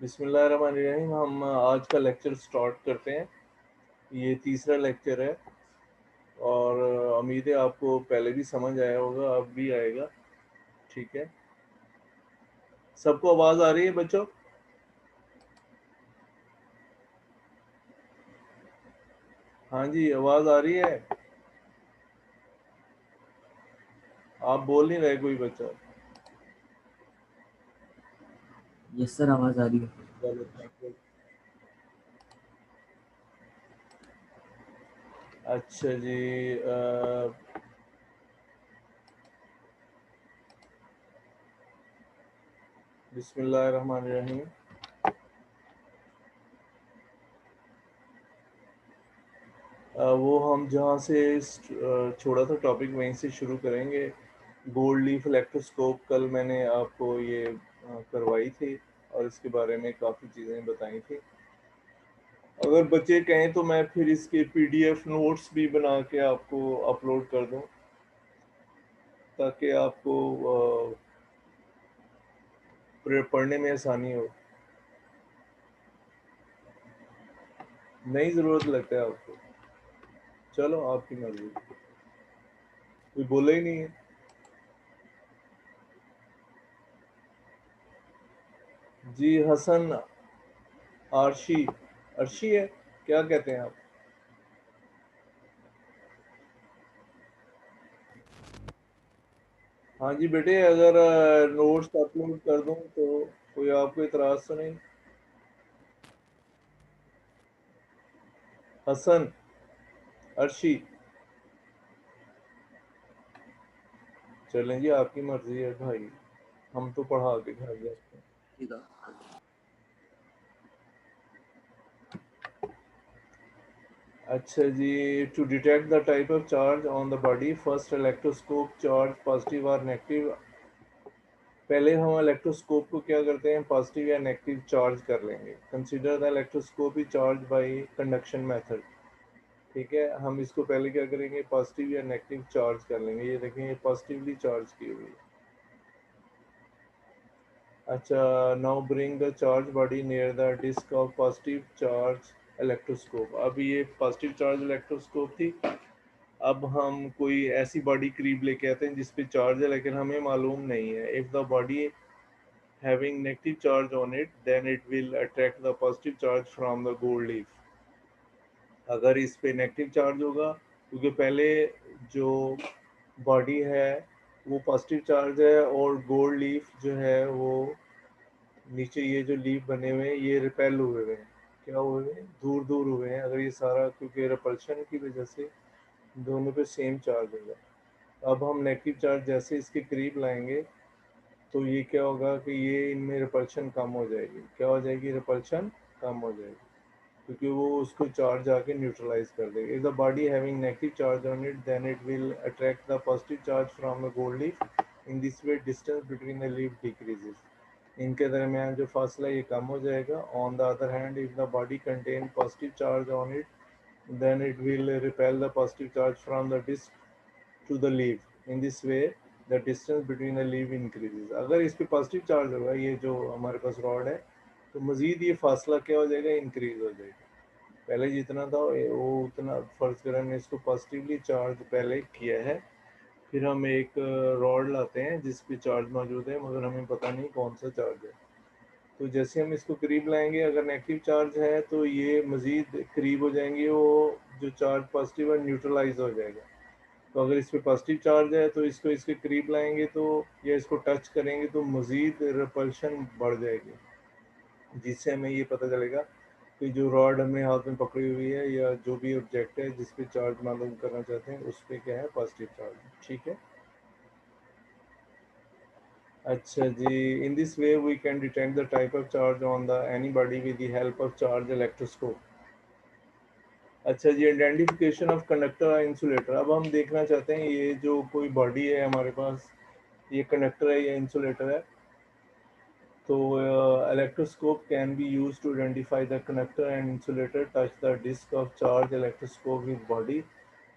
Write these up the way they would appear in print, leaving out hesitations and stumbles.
बिस्मिल्लाहिर्रहमानिर्रहीम। हम आज का लेक्चर स्टार्ट करते हैं। ये तीसरा लेक्चर है और उम्मीद है आपको पहले भी समझ आया होगा, अब भी आएगा। ठीक है, सबको आवाज़ आ रही है बच्चों? हाँ जी, आवाज़ आ रही है। आप बोल नहीं रहे कोई बच्चा। यस सर, आवाज़ आ रही है। चलो थैंक यू। अच्छा जी, बिस्मिल्लाहिर्रहमानिर्रहीम। वो हम जहाँ से छोड़ा था टॉपिक वहीं से शुरू करेंगे। गोल्ड लीफ इलेक्ट्रोस्कोप कल मैंने आपको ये करवाई थी और इसके बारे में काफ़ी चीज़ें बताई थी। अगर बच्चे कहें तो मैं फिर इसके पीडीएफ नोट्स भी बना के आपको अपलोड कर दूं ताकि आपको पढ़ने में आसानी हो। नहीं ज़रूरत लगता है आपको? चलो आपकी मर्जी। कोई बोला ही नहीं है। जी हसन आरशी, अर्शी है क्या कहते हैं आप? हाँ जी बेटे, अगर नोट्स अपलोड कर दूं तो कोई आपको इतराज़ तो नहीं? हसन, अर्शी, चलें जी आपकी मर्जी है भाई, हम तो पढ़ा के घर जाते हैं। ठीक है। अच्छा जी, to detect the type of charge on the body first electroscope charge positive और नेगेटिव। पहले हम इलेक्ट्रोस्कोप को क्या करते हैं, पॉजिटिव या नेगेटिव चार्ज कर लेंगे। Consider the electroscope is charge by conduction method. ठीक है, हम इसको पहले क्या करेंगे, पॉजिटिव या नेगेटिव चार्ज कर लेंगे। ये देखें, ये पॉजिटिवली चार्ज की हुई है। अच्छा, now bring the charge body near the disc of positive charge electroscope. अब ये पॉजिटिव चार्ज इलेक्ट्रोस्कोप थी। अब हम कोई ऐसी बॉडी करीब लेके आते हैं जिस पे चार्ज है लेकिन हमें मालूम नहीं है। If the body having negative charge on it then it will attract the positive charge from the gold leaf. अगर इस पे नेगेटिव चार्ज होगा, क्योंकि पहले जो बॉडी है वो पॉजिटिव चार्ज है और गोल्ड लीफ जो है वो नीचे, ये जो लीफ बने हुए हैं ये रिपेल हुए हुए हैं। क्या हुए हुए हैं? दूर दूर हुए हैं। अगर ये सारा क्योंकि रिपल्शन की वजह से दोनों पे सेम चार्ज होगा। अब हम नेगेटिव चार्ज जैसे इसके करीब लाएंगे तो ये क्या होगा कि ये इनमें रिपल्शन कम हो जाएगी। क्या हो जाएगी? रिपल्शन कम हो जाएगी, क्योंकि वो उसको चार्ज आके न्यूट्रलाइज कर देगा। If the body having negative charge on it then it will attract the positive charge from the gold leaf. In this way distance between the leaf decreases. इनके दरमियान जो फासला ये कम हो जाएगा। On the other hand if the body contain positive charge on it then it will repel the positive charge from the disk to the leaf. In this way the distance between the leaf increases. अगर इस पे positive charge होगा, ये जो हमारे पास rod है, तो मज़ीद ये फासला क्या हो जाएगा, इंक्रीज हो जाएगा। पहले जितना था वो उतना, फर्ज करें हमने इसको पॉजिटिवली चार्ज पहले किया है, फिर हम एक रॉड लाते हैं जिस पे चार्ज मौजूद है मगर हमें पता नहीं कौन सा चार्ज है। तो जैसे हम इसको करीब लाएंगे, अगर नेगेटिव चार्ज है तो ये मज़ीद करीब हो जाएंगे, वो जो चार्ज पॉजिटिव है न्यूट्रलाइज हो जाएगा। तो अगर इस पे पॉजिटिव चार्ज है तो इसको इसके करीब लाएंगे तो, या इसको टच करेंगे तो मज़ीद रिपल्शन बढ़ जाएगी, जिससे हमें ये पता चलेगा कि जो रॉड हमने हाथ में पकड़ी हुई है या जो भी ऑब्जेक्ट है जिस पे चार्ज मालूम करना चाहते हैं उस पर क्या है, पॉजिटिव चार्ज। ठीक है। अच्छा जी, in this way we can detect the type of charge on the any body with the help of charge electroscope. अच्छा जी, आइडेंटिफिकेशन ऑफ कंडक्टर और इंसुलेटर। अब हम देखना चाहते हैं ये जो कोई बॉडी है हमारे पास, ये कंडक्टर है या इंसुलेटर है। तो electroscope can be used to identify the conductor and insulator. Touch the disk of charge electroscope with body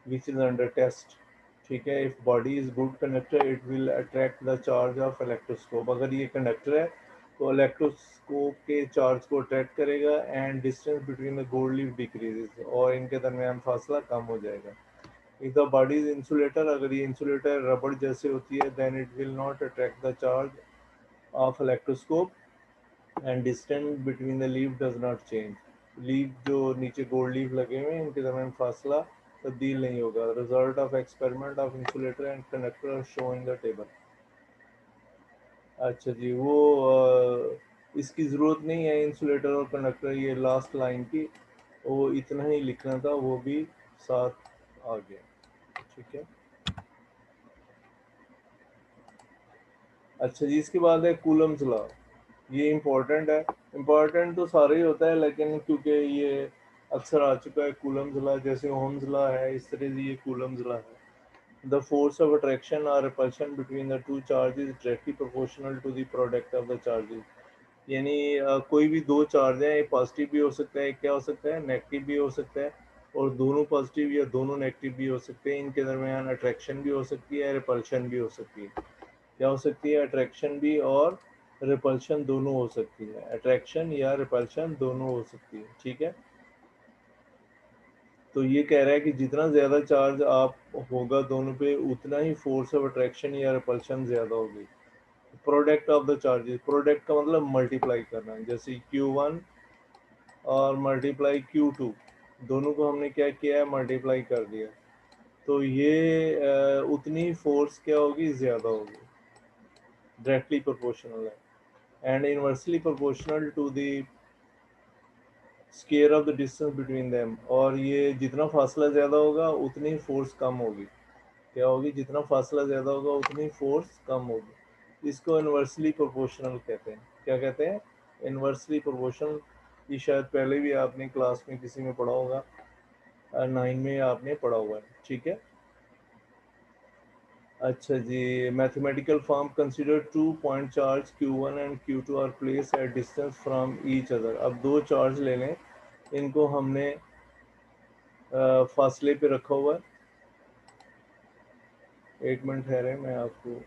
which is under test. ठीक है, if body is good conductor it will attract the charge of electroscope. अगर ये conductor है तो electroscope के charge को attract करेगा and distance between the gold leaf decreases, और इनके दरमियान फासला कम हो जाएगा। If the body is insulator, अगर ये इंसुलेटर रबड़ जैसे होती है, then it will not attract the charge of electroscope and distance between the leaf does not change. Leaf जो नीचे गोल्ड लीफ लगे हुए हैं इनके दरमियान फासला तब्दील नहीं होगा। Result of experiment of insulator and conductor show in the table. अच्छा जी, वो इसकी ज़रूरत नहीं है इंसुलेटर और कंडक्टर, ये लास्ट लाइन की, वो इतना ही लिखना था, वो भी साथ आ गया। ठीक है। अच्छा जी, इसके बाद है कूलम्स लॉ। ये इम्पोर्टेंट है। इम्पोर्टेंट तो सारा ही होता है, लेकिन क्योंकि ये अक्सर आ चुका है कूलम्स लॉ, जैसे ओम्स लॉ है, इस तरह से ये कूलम्स लॉ है। The force of attraction or repulsion between the two charges is directly proportional to the product of the charges। यानी कोई भी दो चार्ज है, एक पॉजिटिव भी हो सकता है, क्या हो सकता है, नेगेटिव भी हो सकता है, और दोनों पॉजिटिव या दोनों नेगेटिव भी हो सकते हैं। इनके दरमियान अट्रैक्शन भी हो सकती है, रिपल्शन भी हो सकती है। क्या हो सकती है, अट्रैक्शन भी और रिपल्शन दोनों हो सकती है। अट्रैक्शन या रिपल्शन दोनों हो सकती है। ठीक है। तो ये कह रहा है कि जितना ज़्यादा चार्ज आप होगा दोनों पे, उतना ही फोर्स ऑफ अट्रैक्शन या रिपल्शन ज़्यादा होगी। Product of the charges, product का मतलब मल्टीप्लाई करना, जैसे Q1 और मल्टीप्लाई Q2, दोनों को हमने क्या किया है, मल्टीप्लाई कर दिया। तो ये उतनी फोर्स क्या होगी, ज़्यादा होगी, डायरेक्टली प्रोपोर्शनल है and inversely proportional to the square of the distance between them. और ये जितना फासला ज़्यादा होगा उतनी फोर्स कम होगी। क्या होगी, जितना फासला ज़्यादा होगा उतनी फोर्स कम होगी। इसको इन्वर्सली प्रोपोर्शनल कहते हैं। क्या कहते हैं, इन्वर्सली प्रोपोर्शनल। ये शायद पहले भी आपने क्लास में किसी में पढ़ा होगा, 9 में आपने पढ़ा हुआ है। ठीक है। अच्छा जी, mathematical form consider two point charge Q1 and Q2 are place at distance from each other. अब दो चार्ज ले लें, इनको हमने फासले पे रखा हुआ है। एक मिनट ठहरे, मैं आपको,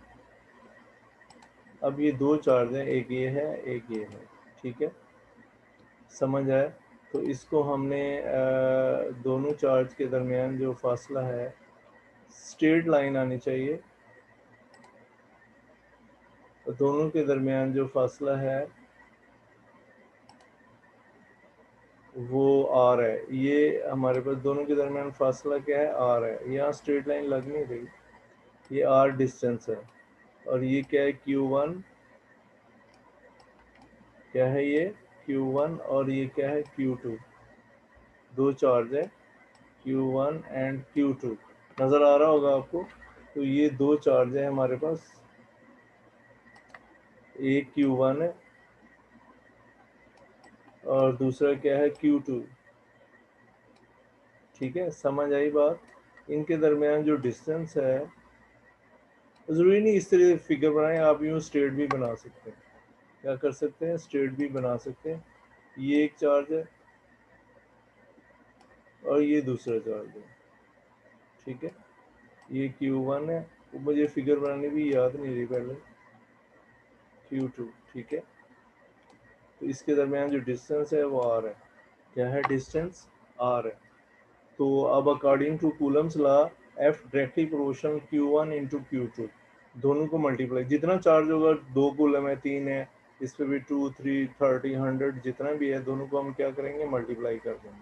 अब ये दो चार्ज हैं, एक ये है एक ये है। ठीक है, समझ आया। तो इसको हमने दोनों चार्ज के दरमियान जो फासला है, स्ट्रेट लाइन आनी चाहिए, तो दोनों के दरमियान जो फासला है वो आर है। ये हमारे पास दोनों के दरमियान फासला क्या है, आर है। यहाँ स्ट्रेट लाइन लग नहीं रही, ये आर डिस्टेंस है, और ये क्या है, Q1, क्या है ये Q1, और ये क्या है, Q2। दो चार्ज है Q1 एंड Q2, नज़र आ रहा होगा आपको। तो ये दो चार्ज है हमारे पास, एक Q1 है और दूसरा क्या है, Q2। ठीक है, समझ आई बात। इनके दरमियान जो डिस्टेंस है, ज़रूरी नहीं इस तरह फिगर बनाएं, आप यूँ स्ट्रेट भी बना सकते हैं। क्या कर सकते हैं, स्ट्रेट भी बना सकते हैं। ये एक चार्ज है और ये दूसरा चार्ज है। ठीक है, ये Q1 है, वो मुझे फिगर बनानी भी याद नहीं रही पहले, Q2। ठीक है, तो इसके दरमियान जो डिस्टेंस है वो आर है। क्या है, डिस्टेंस आर है। तो अब according to Coulomb's law, F directly proportional Q1 into Q2, दोनों को मल्टीप्लाई, जितना चार्ज होगा, दो कूलम है, तीन है, इस पे भी 2, 3, 30, 100 जितना भी है, दोनों को हम क्या करेंगे, मल्टीप्लाई कर देंगे,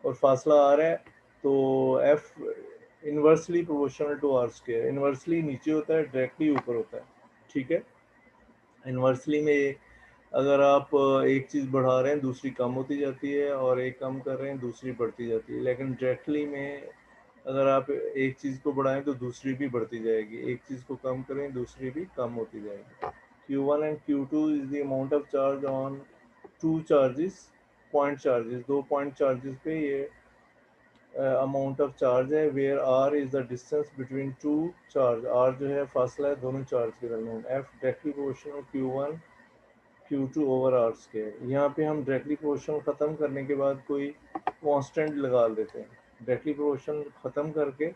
और फासला आर है। तो F inversely proportional to r square, inversely नीचे होता है, डायरेक्टली ऊपर होता है। ठीक है, इन्वर्सली में अगर आप एक चीज़ बढ़ा रहे हैं दूसरी कम होती जाती है, और एक कम कर रहे हैं दूसरी बढ़ती जाती है। लेकिन डायरेक्टली में अगर आप एक चीज़ को बढ़ाएं तो दूसरी भी बढ़ती जाएगी, एक चीज़ को कम करें दूसरी भी कम होती जाएगी। Q1 and Q2 is the amount of charge on two charges, point charges, दो पॉइंट चार्जेस पे ये अमाउंट ऑफ चार्ज है। Where r is the distance between two charge, r जो है फासला है दोनों चार्ज के दरमियान। F directly proportional Q1 Q2 over r square. यहाँ पे हम डायरेक्टली प्रोपोर्शनल ख़त्म करने के बाद कोई कांस्टेंट लगा देते हैं। डायरेक्टली प्रोपोर्शनल ख़त्म करके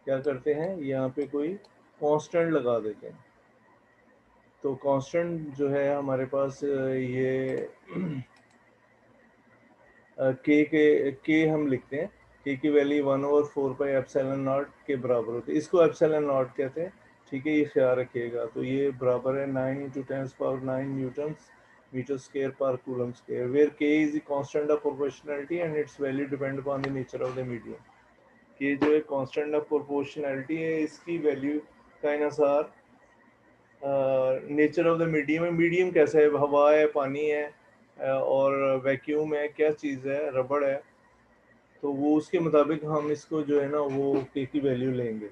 क्या करते हैं, यहाँ पे कोई कांस्टेंट लगा देते हैं। तो कांस्टेंट जो है हमारे पास ये के हम लिखते हैं, के की वैल्यू 1/4 पाई एप्सिलॉन नॉट के बराबर होती है, इसको एप्सिलॉन नॉट कहते हैं। ठीक है, ये ख्याल रखिएगा। तो ये बराबर है 9 × 10⁹ न्यूटन मीटर स्क्वायर पर कूलम स्क्वायर, वेयर के is the constant of proportionality and it's value depend upon the nature of the medium. कि जो है कांस्टेंट ऑफ प्रोपोर्शनैलिटी है, इसकी वैल्यू का इन्हिसार नेचर ऑफ द मीडियम है। मीडियम कैसा है, हवा है, पानी है, और वैक्यूम है, क्या चीज़ है, रबड़ है। तो वो उसके मुताबिक हम इसको जो है ना वो के की वैल्यू लेंगे।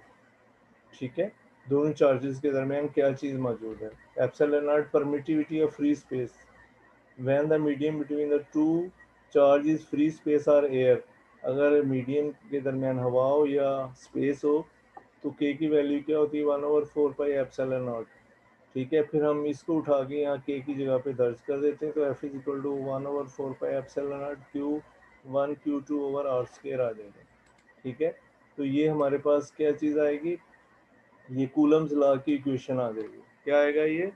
ठीक है, दोनों चार्जेस के दरमियान क्या चीज़ मौजूद है। Epsilon not permittivity of free space, when the medium between the two charge is free space और एयर। अगर मीडियम के दरमियान हवा हो या स्पेस हो तो के की वैल्यू क्या होती है, 1/4 पाई एप्सिलॉन नॉट। ठीक है, फिर हम इसको उठा के यहाँ के की जगह पे दर्ज कर देते हैं, तो F is equal to 1/4 pi epsilon naught Q1 Q2/r² आ जाएगा। ठीक है, तो ये हमारे पास क्या चीज़ आएगी, ये कूलम्स लॉ की इक्वेशन आ जाएगी। क्या आएगा ये,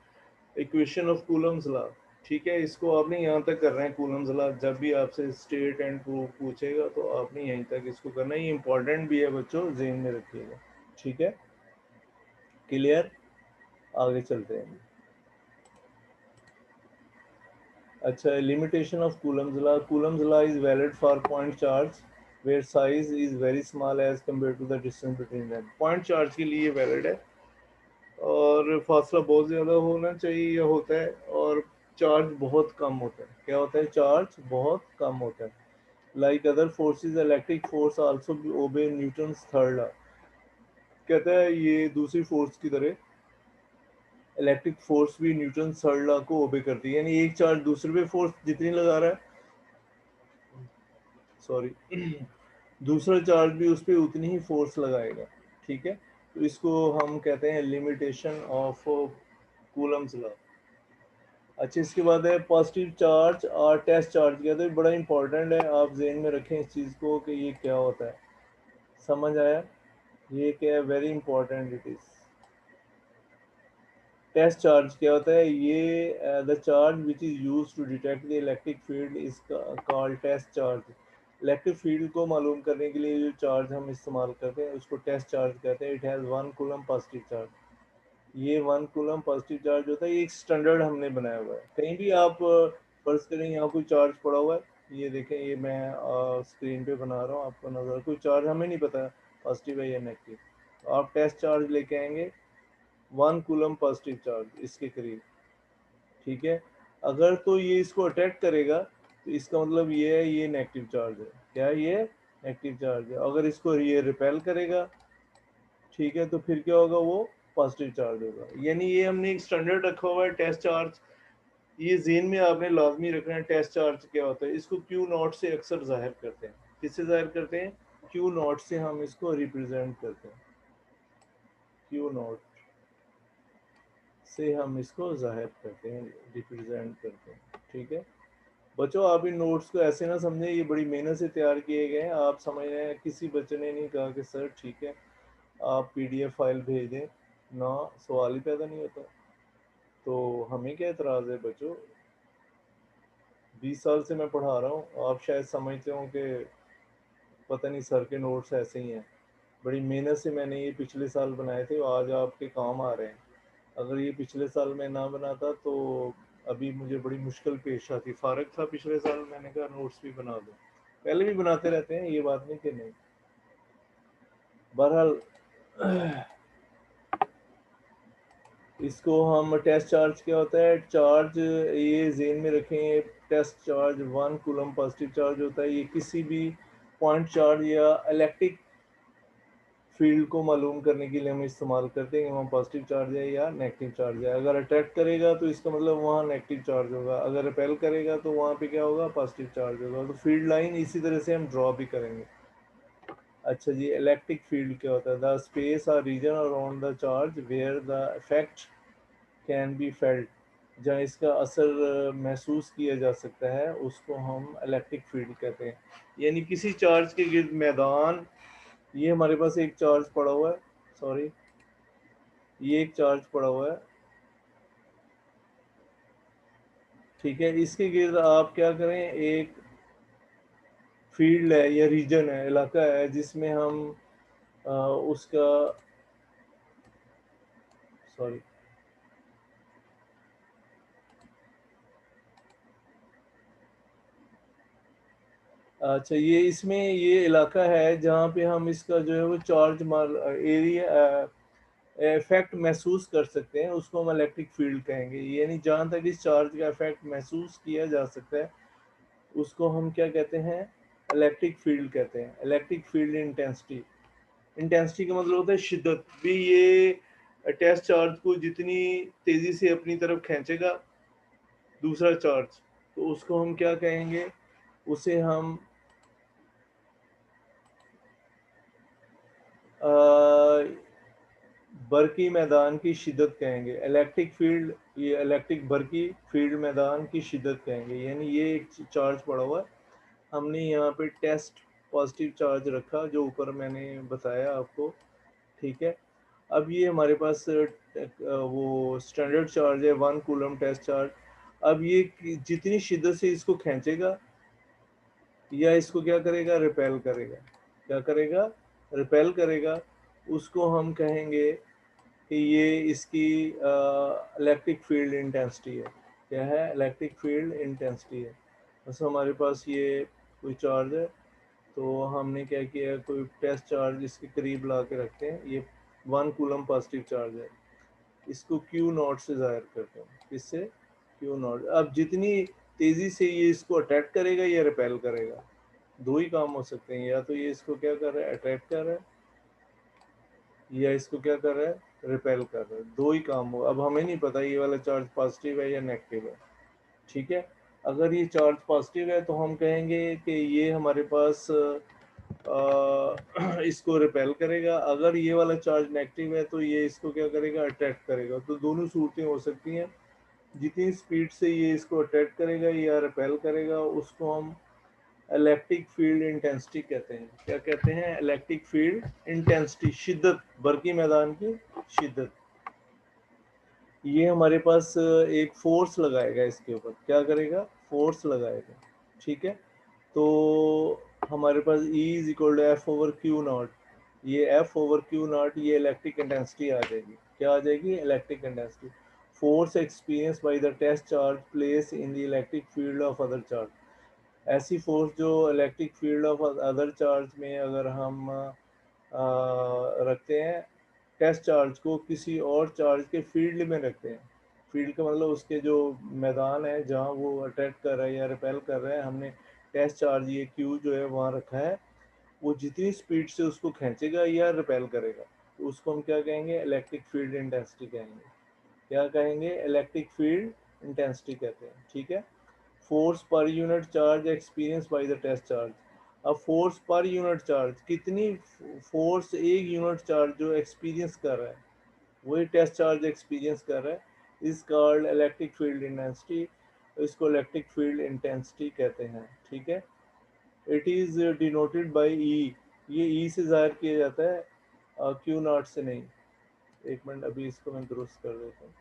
इक्वेशन ऑफ कूलम्स लॉ। ठीक है, इसको आपने यहाँ तक कर रहे हैं कूलम्स लॉ। जब भी आपसे स्टेट एंड प्रूफ पूछेगा तो आपने यहीं तक इसको करना है। ये इंपॉर्टेंट भी है बच्चों, ज़हन में रखिएगा। ठीक है, क्लियर, आगे चलते हैं। अच्छा, limitation of Coulomb's law. Coulomb's law is valid for point charge where size is very small as compare to the distance between them. Point charge के लिए वैलिड है, और फासला बहुत ज़्यादा होना चाहिए या होता है, और चार्ज बहुत कम होता है। क्या होता है, चार्ज बहुत कम होता है। Like other forces, electric force also obey Newton's third law. कहता है ये दूसरी फोर्स की तरह इलेक्ट्रिक फोर्स भी न्यूटन थर्ड लॉ को ओबे करती है। यानी एक चार्ज दूसरे पे फोर्स जितनी लगा रहा है, सॉरी दूसरा चार्ज भी उस पर उतनी ही फोर्स लगाएगा। ठीक है, तो इसको हम कहते हैं लिमिटेशन ऑफ कूलम्स लॉ। अच्छा, इसके बाद है पॉजिटिव चार्ज और टेस्ट चार्ज। किया तो बड़ा इंपॉर्टेंट है, आप जेन में रखें इस चीज़ को कि ये क्या होता है। समझ आया, ये क्या है, very important it is. Test charge क्या होता है, ये the charge which is use to detect the electric field is called test charge. Electric field को मालूम करने के लिए जो चार्ज हम इस्तेमाल करते हैं उसको टेस्ट चार्ज कहते हैं। It has 1 coulomb positive charge. ये 1 कूलम पॉजिटिव चार्ज होता है, ये एक स्टैंडर्ड हमने बनाया हुआ है। कहीं भी आप फर्ज करें यहाँ कोई चार्ज पड़ा हुआ है, ये देखें, ये मैं स्क्रीन पे बना रहा हूँ, आपको नजर कोई चार्ज हमें नहीं पता पॉजिटिव है या नेगेटिव। तो आप टेस्ट चार्ज लेके आएंगे 1 कूलम पॉजिटिव चार्ज इसके करीब। ठीक है, अगर तो ये इसको अटैक करेगा तो इसका मतलब ये है ये नेगेटिव चार्ज है। क्या है ये, नेगेटिव चार्ज है। अगर इसको ये रिपेल करेगा, ठीक है, तो फिर क्या होगा, वो पॉजिटिव चार्ज होगा। यानी ये हमने एक स्टैंडर्ड रखा हुआ है टेस्ट चार्ज। ये जेन में आपने लाजमी रखना है। टेस्ट चार्ज क्या होता है, इसको क्यू नॉट से अक्सर जाहिर करते हैं। किससे जाहिर करते हैं, क्यू नॉट से हम इसको रिप्रेजेंट करते हैं। क्यू नॉट से हम इसको जाहिर करते हैं, रिप्रेजेंट करते हैं। ठीक है बच्चों, आप इन नोट्स को ऐसे ना समझें ये बड़ी मेहनत से तैयार किए गए हैं। आप समझ रहे हैं, किसी बच्चे ने नहीं कहा कि सर ठीक है आप पीडीएफ फाइल भेज दें ना, सवाल ही पैदा नहीं होता। तो हमें क्या एतराज़ है बच्चों, 20 साल से मैं पढ़ा रहा हूँ, आप शायद समझते हो कि पता नहीं सर के नोट्स ऐसे ही हैं। बड़ी मेहनत से मैंने ये पिछले साल बनाए थे, आज आपके काम आ रहे हैं। अगर ये पिछले साल मैं ना बनाता तो अभी मुझे बड़ी मुश्किल पेश आती। फारग था पिछले साल, मैंने कहा नोट्स भी बना दो। पहले भी बनाते रहते हैं, ये बात नहीं कि नहीं। बहरहाल इसको हम टेस्ट चार्ज क्या होता है, चार्ज ये जेन में रखें। Test charge 1 coulomb positive charge होता है। ये किसी भी पॉइंट चार्ज या इलेक्ट्रिक फील्ड को मालूम करने के लिए हम इस्तेमाल करते हैं कि वहाँ पॉजिटिव चार्ज है या नेगेटिव चार्ज है। अगर अट्रैक्ट करेगा तो इसका मतलब वहाँ नेगेटिव चार्ज होगा, अगर रिपेल करेगा तो वहाँ पे क्या होगा, पॉजिटिव चार्ज होगा। तो फील्ड लाइन इसी तरह से हम ड्रॉ भी करेंगे। अच्छा जी, इलेक्ट्रिक फील्ड क्या होता है, द स्पेस और region around the charge where the effect can be felt. जहाँ इसका असर महसूस किया जा सकता है उसको हम इलेक्ट्रिक फील्ड कहते हैं। यानी किसी चार्ज के गिर्द मैदान, ये हमारे पास एक चार्ज पड़ा हुआ है, सॉरी ये एक चार्ज पड़ा हुआ है, ठीक है, इसके गिर्द आप क्या करें, एक फील्ड है या रीजन है, इलाका है, जिसमें हम उसका, सॉरी, अच्छा, ये इसमें ये इलाका है जहाँ पे हम इसका जो है वो चार्ज मार एरिया इफेक्ट महसूस कर सकते हैं, उसको हम इलेक्ट्रिक फील्ड कहेंगे। यानी जहाँ तक इस चार्ज का इफेक्ट महसूस किया जा सकता है उसको हम क्या कहते हैं, इलेक्ट्रिक फील्ड कहते हैं। इलेक्ट्रिक फील्ड इंटेंसिटी, इंटेंसिटी का मतलब होता है शिद्दत भी। ये टेस्ट चार्ज को जितनी तेजी से अपनी तरफ खींचेगा दूसरा चार्ज, तो उसको हम क्या कहेंगे, उसे हम बरकी मैदान की शिद्दत कहेंगे। इलेक्ट्रिक फील्ड, ये इलेक्ट्रिक बरकी फील्ड मैदान की शिद्दत कहेंगे। यानी ये एक चार्ज पड़ा हुआ है, हमने यहाँ पे टेस्ट पॉजिटिव चार्ज रखा जो ऊपर मैंने बताया आपको, ठीक है। अब ये हमारे पास वो स्टैंडर्ड चार्ज है 1 कूलम टेस्ट चार्ज। अब ये जितनी शिद्दत से इसको खींचेगा या इसको क्या करेगा, रिपेल करेगा, क्या करेगा, रिपेल करेगा, उसको हम कहेंगे कि ये इसकी इलेक्ट्रिक फील्ड इंटेंसिटी है। क्या है, इलेक्ट्रिक फील्ड इंटेंसिटी है। बस हमारे पास ये कोई चार्ज है, तो हमने क्या किया, कोई टेस्ट चार्ज इसके करीब ला के रखते हैं। ये 1 कूलम पॉजिटिव चार्ज है, इसको क्यू नॉट से जाहिर करते हैं। किससे, क्यू नॉट। अब जितनी तेजी से ये इसको अट्रैक्ट करेगा या रिपेल करेगा, दो ही काम हो सकते हैं, या तो ये इसको क्या कर रहा है, अट्रैक्ट कर रहा है, या इसको क्या कर रहा है, रिपेल कर रहा है। दो ही काम हो। अब हमें नहीं पता ये वाला चार्ज पॉजिटिव है या नेगेटिव है, ठीक है। अगर ये चार्ज पॉजिटिव है तो हम कहेंगे कि ये हमारे पास इसको रिपेल करेगा। अगर ये वाला चार्ज नेगेटिव है तो ये इसको क्या करेगा, अट्रैक्ट करेगा। तो दोनों सूरतें हो सकती हैं, जितनी स्पीड से ये इसको अट्रैक्ट करेगा या रिपेल करेगा उसको हम इलेक्ट्रिक फील्ड इंटेंसिटी कहते हैं। क्या कहते हैं, इलेक्ट्रिक फील्ड इंटेंसिटी, शिद्दत, बरकी मैदान की शिद्दत। ये हमारे पास एक फोर्स लगाएगा इसके ऊपर, क्या करेगा, फोर्स लगाएगा, ठीक है। तो हमारे पास E is equal to F over Q naught, ये एफ ओवर क्यू नॉट, ये इलेक्ट्रिक इंटेंसिटी आ जाएगी। क्या आ जाएगी, electric intensity. Force experience by the test charge place in the electric field of other charge. ऐसी फोर्स जो electric field of other charge में अगर हम रखते हैं, टेस्ट चार्ज को किसी और चार्ज के फील्ड में रखते हैं। फील्ड का मतलब उसके जो मैदान है जहाँ वो अट्रैक्ट कर रहा है या रिपेल कर रहा है, हमने टेस्ट चार्ज ये क्यू जो है वहाँ रखा है। वो जितनी स्पीड से उसको खींचेगा या रिपेल करेगा, तो उसको हम क्या कहेंगे, इलेक्ट्रिक फील्ड इंटेंसिटी कहेंगे। क्या कहेंगे, इलेक्ट्रिक फील्ड इंटेंसिटी कहते हैं, ठीक है। Force per unit charge experience by the test charge. अब फोर्स पर यूनिट चार्ज, कितनी फोर्स एक यूनिट चार्ज जो एक्सपीरियंस कर रहा है, वही टेस्ट चार्ज एक्सपीरियंस कर रहा है, is called electric field intensity. इसको इलेक्ट्रिक फील्ड इंटेंसिटी कहते हैं, ठीक है। It is denoted by E, ये ई से जाहिर किया जाता है, क्यू नॉट से नहीं। एक मिनट, अभी इसको मैं दुरुस्त कर देता हूँ।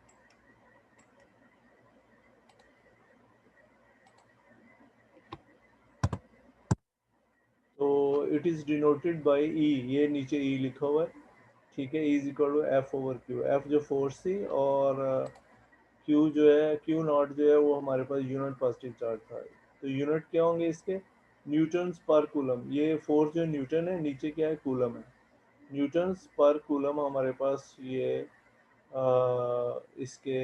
तो it is denoted by E, ये नीचे ई लिखा हुआ है, ठीक है। Is equal to F over Q, F जो फोर्स थी और क्यू जो है, क्यू नॉट जो है वो हमारे पास यूनिट पॉजिटिव चार्ज था। तो यूनिट क्या होंगे इसके, न्यूटन्स पर कूलम। ये फोर्स जो न्यूटन है, नीचे क्या है, कूलम है। न्यूटन्स पर कूलम हमारे पास ये इसके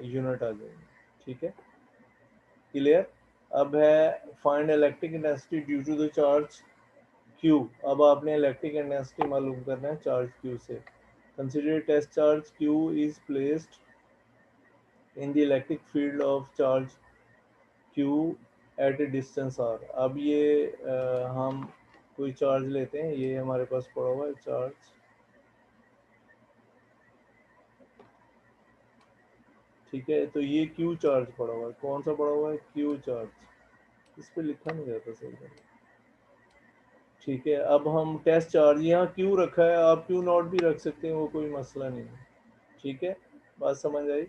यूनिट आ जाएंगे, ठीक है, क्लियर। अब है find electric intensity due to the charge Q। अब आपने इलेक्ट्रिक इंटेंसिटी मालूम करना है चार्ज Q से। Consider test charge Q is placed in the electric field of charge Q at a distance R। अब ये हम कोई चार्ज लेते हैं, ये हमारे पास पड़ा हुआ है चार्ज, ठीक है। तो ये Q चार्ज पड़ा हुआ है, कौन सा पड़ा हुआ है, Q चार्ज। इस पे लिखा नहीं जाता सही, ठीक है। अब हम टेस्ट चार्ज, यहाँ क्यू रखा है, आप क्यू नॉट भी रख सकते हैं, वो कोई मसला नहीं है, ठीक है। बात समझ आई।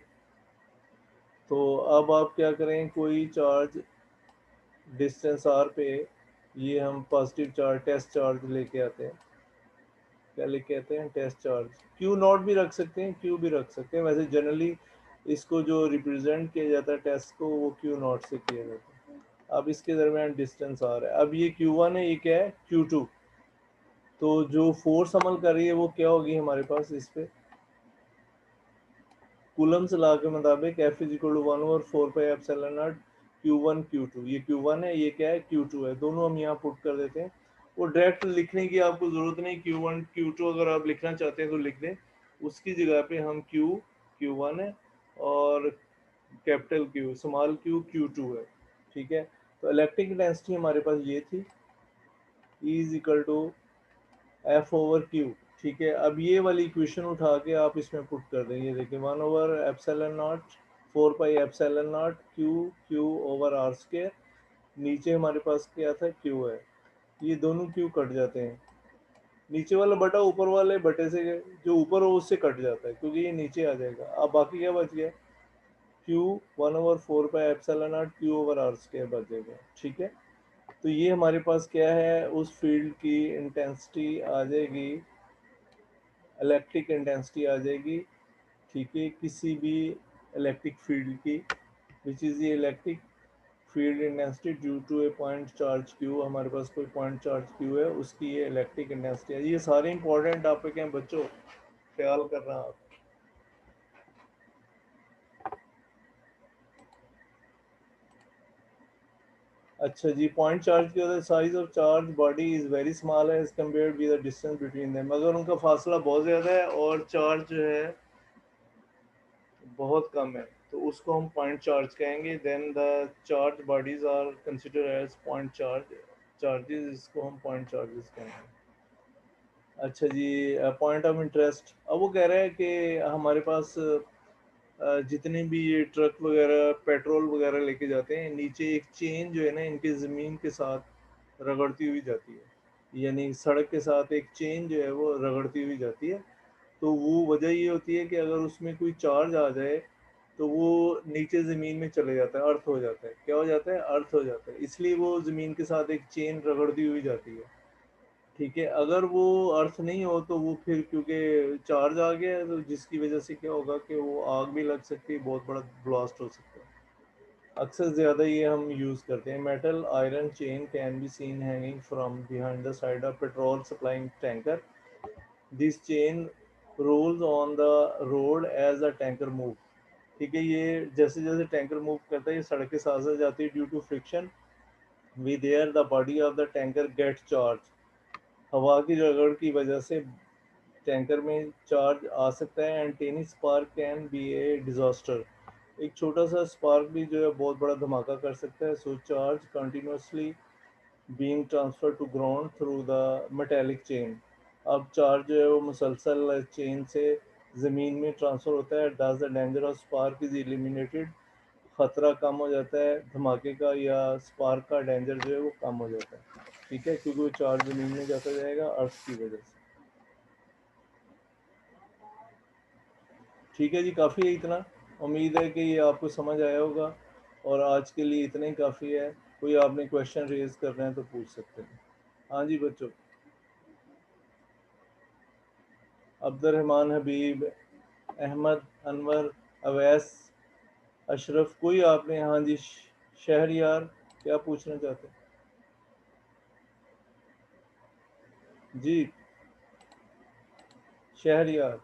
तो अब आप क्या करें, कोई चार्ज डिस्टेंस आर पे, ये हम पॉजिटिव चार्ज टेस्ट चार्ज लेके आते हैं। क्या लेके आते हैं? Test charge. क्यू नॉट भी रख सकते हैं, क्यू भी रख सकते हैं, वैसे जनरली इसको जो रिप्रेजेंट किया जाता है टेस्ट को, वो क्यू नॉट से किया जाता है। अब इसके दरमियान डिस्टेंस आ रहा है। अब ये Q1 है, ये क्या है? Q2। तो जो फोर्स अमल कर रही है वो क्या होगी हमारे पास इस पे? कूलम्स लॉ के मुताबिक F is equal to 1/4 pi epsilon naught Q1 Q2। ये Q1 है, ये क्या है? Q2 है। दोनों हम यहाँ पुट कर देते हैं। वो डायरेक्ट लिखने की आपको ज़रूरत नहीं। Q1 Q2 अगर आप लिखना चाहते हैं तो लिख दें। उसकी जगह पे हम Q1 है, और कैपिटल Q स्मॉल Q2 है। ठीक है। तो इलेक्ट्रिक इंटेंसिटी हमारे पास ये थी, E is equal to F/Q। ठीक है। अब ये वाली इक्वेशन उठा के आप इसमें पुट कर दें। ये देखिए epsilon not 4 pi epsilon not Q/R²। नीचे हमारे पास क्या था? Q है। ये दोनों Q कट जाते हैं। नीचे वाला बटा ऊपर वाले बटे से, जो ऊपर हो उससे कट जाता है, क्योंकि ये नीचे आ जाएगा। अब बाकी क्या बच गया? Q 1/4 pi epsilon not Q/R² बच जाएगा। ठीक है। तो ये हमारे पास क्या है? उस फील्ड की इंटेंसिटी आ जाएगी, इलेक्ट्रिक इंटेंसिटी आ जाएगी। ठीक है। किसी भी इलेक्ट्रिक फील्ड की, विच इज़ ये electric field intensity due to a point charge Q। हमारे पास कोई पॉइंट चार्ज Q है, उसकी ये इलेक्ट्रिक इंटेंसिटी है। ये सारे इंपॉर्टेंट टॉपिक हैं बच्चों, ख्याल करना आप। अच्छा जी, पॉइंट चार्ज की वजह size of charge body is very small है as compared with the distance between them. अगर उनका फासला बहुत ज़्यादा है और चार्ज जो है बहुत कम है, तो उसको हम पॉइंट चार्ज कहेंगे। Then the charge bodies are consider as point charges, इसको हम पॉइंट चार्जेस कहेंगे। अच्छा जी, पॉइंट ऑफ इंटरेस्ट। अब वो कह रहा है कि हमारे पास जितने भी ये ट्रक वगैरह पेट्रोल वगैरह लेके जाते हैं, नीचे एक चेन जो है ना इनके ज़मीन के साथ रगड़ती हुई जाती है। यानी सड़क के साथ एक चेन जो है वो रगड़ती हुई जाती है। तो वो वजह ये होती है कि अगर उसमें कोई चार्ज आ जाए तो वो नीचे ज़मीन में चले जाता है, अर्थ हो जाता है। क्या हो जाता है? अर्थ हो जाता है। इसलिए वो ज़मीन के साथ एक चेन रगड़ती हुई जाती है। ठीक है। अगर वो अर्थ नहीं हो तो वो फिर, क्योंकि चार्ज आ गया है, तो जिसकी वजह से क्या होगा कि वो आग भी लग सकती है, बहुत बड़ा ब्लास्ट हो सकता है। अक्सर ज़्यादा ये हम यूज़ करते हैं। Metal iron chain can be seen hanging from behind the side of petrol supplying tanker. This chain rolls on the road as a tanker move. ठीक है। ये जैसे जैसे टैंकर मूव करता है, ये सड़क के साथ साथ जाती है। Due to friction we there the body of the tanker get charge. हवा की रगड़ की वजह से टैंकर में चार्ज आ सकता है। And tiny spark can be a disaster. एक छोटा सा स्पार्क भी जो है बहुत बड़ा धमाका कर सकता है। So charge continuously being transfer to ground through the metallic chain. अब चार्ज जो है वो मुसलसल चेन से ज़मीन में ट्रांसफ़र होता है। Does the danger of spark is eliminated. ख़तरा कम हो जाता है धमाके का, या स्पार्क का डेंजर जो है वो कम हो जाता है। ठीक है। क्योंकि वो चार्ज ज़मीन में जाता जाएगा अर्थ की वजह से। ठीक है जी, काफ़ी है इतना। उम्मीद है कि ये आपको समझ आया होगा, और आज के लिए इतना ही काफ़ी है। कोई आपने क्वेश्चन रेज़ करना है तो पूछ सकते हैं। हाँ जी बच्चों। अब्दुलरहमान हबीब, अहमद, अनवर, अवैस, अशरफ, कोई आपने? हाँ जी, शहरयार, क्या पूछना चाहते हैं? जी, शहरयार।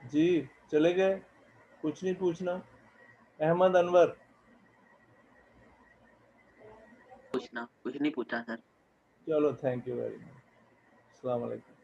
जी, चले गए, कुछ नहीं पूछना? अहमद, अनवर। पूछना कुछ नहीं पूछा सर। चलो, थैंक यू वेरी मच। अस्सलाम वालेकुम।